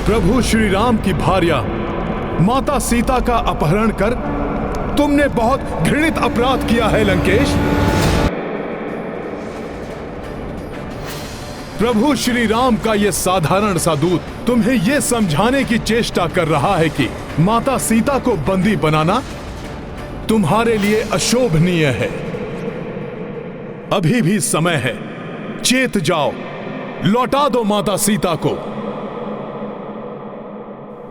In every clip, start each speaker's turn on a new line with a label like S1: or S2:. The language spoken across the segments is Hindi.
S1: प्रभु श्री राम की भार्या माता सीता का अपहरण कर तुमने बहुत घृणित अपराध किया है लंकेश। प्रभु श्री राम का यह साधारण सा दूत तुम्हें यह समझाने की चेष्टा कर रहा है कि माता सीता को बंदी बनाना तुम्हारे लिए अशोभनीय है। अभी भी समय है, चेत जाओ, लौटा दो माता सीता को।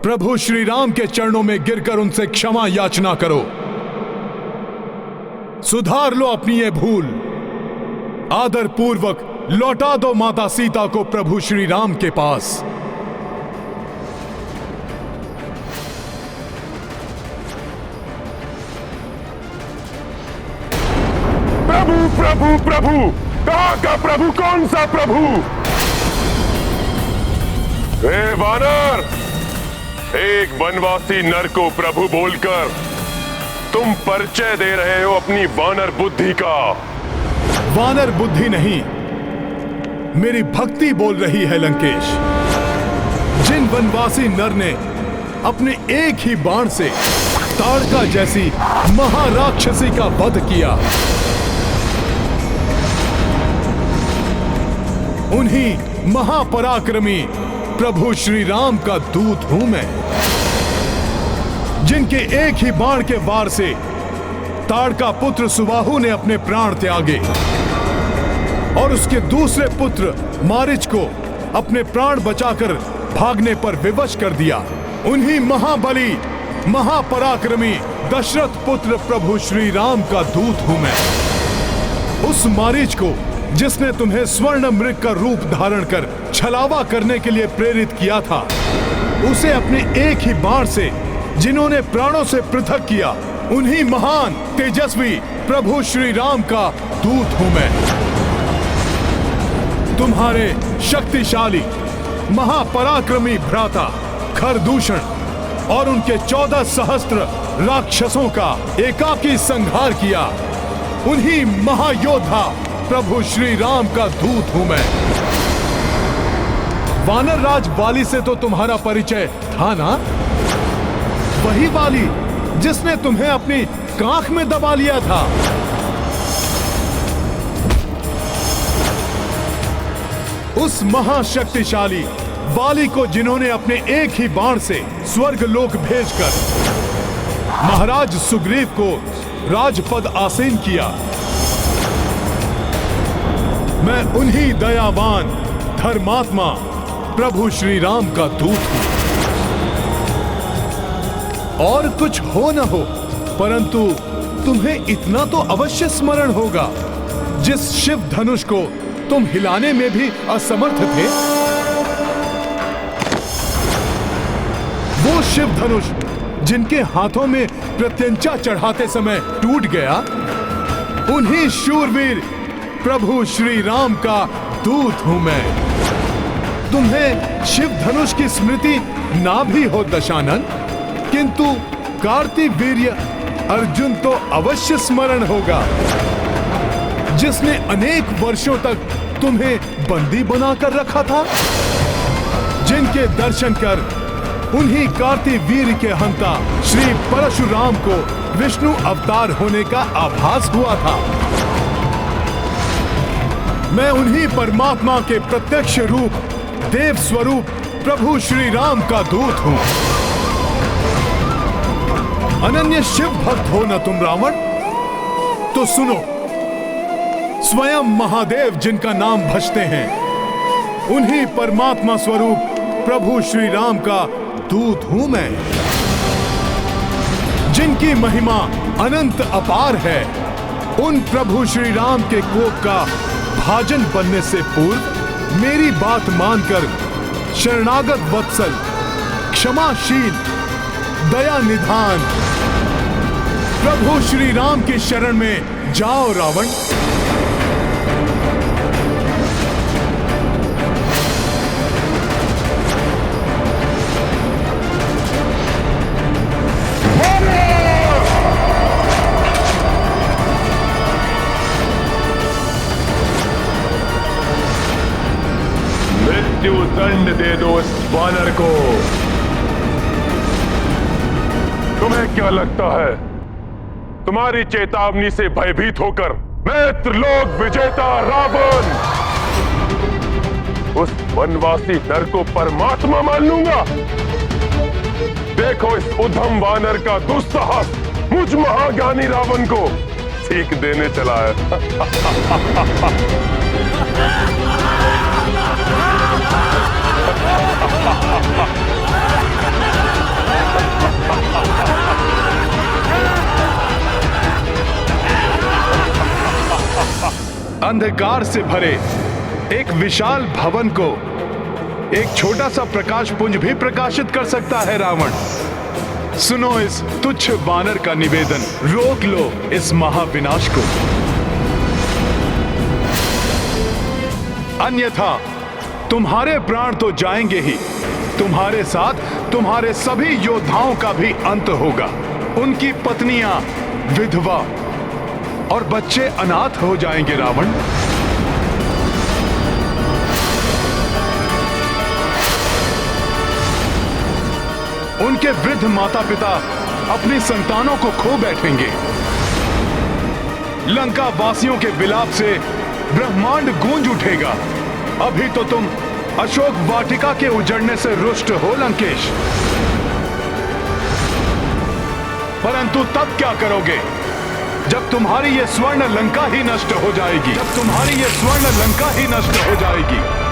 S1: प्रभु श्री राम के चरणों में गिरकर उनसे क्षमा याचना करो। सुधार लो अपनी ये भूल। आदर पूर्वक लौटा दो माता सीता को प्रभु श्री राम के पास।
S2: प्रभु प्रभु प्रभु, कहां का प्रभु? कौन सा प्रभु? हे वानर, एक वनवासी नर को प्रभु बोलकर तुम परिचय दे रहे हो अपनी वानर बुद्धि का।
S1: वानर बुद्धि नहीं, मेरी भक्ति बोल रही है लंकेश। जिन वनवासी नर ने अपने एक ही बाण से ताड़का जैसी महाराक्षसी का वध किया, उन्हीं महापराक्रमी प्रभु श्री राम का दूत हूं मैं, जिनके एक ही बाण के वार से ताड़का पुत्र सुबाहु ने अपने प्राण त्यागे और उसके दूसरे पुत्र मारीच को अपने प्राण बचाकर भागने पर विवश कर दिया। उन्हीं महाबली महापराक्रमी दशरथ पुत्र प्रभु श्री राम का दूत हूं मैं। उस मारीच को जिसने तुम्हें स्वर्ण मृग का रूप धारण कर छलावा करने के लिए प्रेरित किया था, उसे अपने एक ही बाण से जिन्होंने प्राणों से पृथक किया, उन्हीं महान तेजस्वी प्रभु श्री राम का दूत हूं मैं। तुम्हारे शक्तिशाली महापराक्रमी भ्राता खरदूषण और उनके 14 सहस्त्र राक्षसों का एकाकी संहार किया, उन्हीं महायोद्धा प्रभु श्री राम का दूत हूं मैं। वानर राज वाली से तो तुम्हारा परिचय था ना? वही वाली जिसने तुम्हें अपनी कांख में दबा लिया था। उस महाशक्तिशाली वाली को जिन्होंने अपने एक ही बाण से स्वर्गलोक भेजकर महाराज सुग्रीव को राजपद आसीन किया, मैं उन्हीं दयावान धर्मात्मा प्रभु श्री राम का दूत हूं। और कुछ हो न हो, परंतु तुम्हें इतना तो अवश्य स्मरण होगा, जिस शिव धनुष को तुम हिलाने में भी असमर्थ थे, वो शिव धनुष जिनके हाथों में प्रत्यंचा चढ़ाते समय टूट गया, उन्हीं शूरवीर प्रभु श्री राम का दूत हूं मैं। तुम्हें शिव धनुष की स्मृति ना भी हो दशानन, किंतु कार्तिवीर्य अर्जुन तो अवश्य स्मरण होगा, जिसने अनेक वर्षों तक तुम्हें बंदी बनाकर रखा था, जिनके दर्शन कर उन्हीं कार्तिवीर्य के हंता श्री परशुराम को विष्णु अवतार होने का आभास हुआ था। मैं उन्हीं परमात्मा के प्रत्यक्ष रूप देव स्वरूप प्रभु श्री राम का दूत हूं। अनन्य शिव भक्त हो न तुम रावण? तो सुनो, स्वयं महादेव जिनका नाम भजते हैं, उन्हीं परमात्मा स्वरूप प्रभु श्री राम का दूत हूं मैं। जिनकी महिमा अनंत अपार है, उन प्रभु श्री राम के कोप का भाजन बनने से पूर्व मेरी बात मानकर शरणागत वत्सल, क्षमाशील, दया निधान प्रभु श्री राम की शरण में जाओ रावण।
S2: मृत्यु दंड दे दो इस
S1: वानर को।
S2: तुम्हें क्या लगता है तुम्हारी चेतावनी से भयभीत होकर मैं त्रिलोक विजेता रावण उस वनवासी नर को परमात्मा मान लूंगा? देखो इस उद्धम वानर का दुस्साहस मुझ महाज्ञानी रावण को सीख देने चला है।
S1: अंधकार से भरे एक विशाल भवन को एक छोटा सा प्रकाश पुंज भी प्रकाशित कर सकता है रावण। सुनो इस तुच्छ वानर का निवेदन, रोक लो इस महाविनाश को, अन्यथा तुम्हारे प्राण तो जाएंगे ही, तुम्हारे साथ तुम्हारे सभी योद्धाओं का भी अंत होगा। उनकी पत्नियां विधवा और बच्चे अनाथ हो जाएंगे रावण। उनके वृद्ध माता पिता अपनी संतानों को खो बैठेंगे। लंका वासियों के विलाप से ब्रह्मांड गूंज उठेगा। अभी तो तुम अशोक वाटिका के उजड़ने से रुष्ट हो लंकेश, परंतु तब क्या करोगे जब तुम्हारी ये स्वर्ण लंका ही नष्ट हो जाएगी, जब तुम्हारी ये स्वर्ण लंका ही नष्ट हो जाएगी।